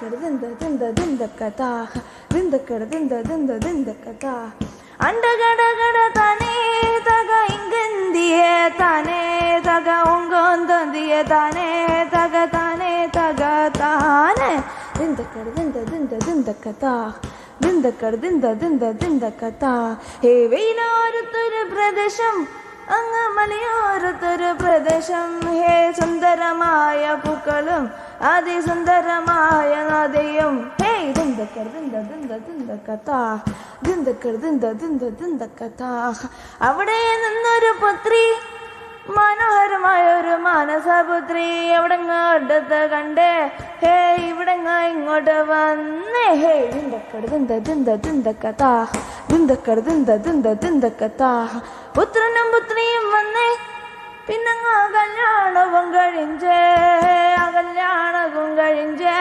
ദിന്തക്കട ദിന്ത കഥ ദിന്തക്കട ദിന്ത കഥ അണ്ടകടകട തനേ തക ഇംഗന്തിയെ തനേ തക ഉങ്കോന്തന്തിയെ തനേ തക തനേ തക താനേ ദിന്തക്കട ദിന്ത കഥ ദിന്തക്കട ദിന്ത കഥ ഹേ വെയിലോരത്തൊരു പ്രദേശം അങ്ങ് മലയോരത്തൊരു പ്രദേശം ഹേ സുന്ദരമായ പൂക്കളും അതിസുന്ദരമായ നദിയും ഹേ ദിന്തക്കട ദിന്ത കഥ ദിന്തക്കട ദിന്ത കഥ അവിടെ നിന്നൊരു പുത്രി മനോഹരമായ ഒരു മാനസപുത്രി എവിടെങ്ങോട്ടത്ത് കണ്ടേ ഹേ ഇവിടെങ്ങ ഇങ്ങോട്ട് വന്നേ ഹേ ദിന്തക്കട ദിന്ത കഥ ദിന്തക്കട ദിന്ത കഥ പുത്രനും പുത്രിയും വന്നേ പിന്നങ്ങ കല്യാണവും കഴിഞ്ഞേ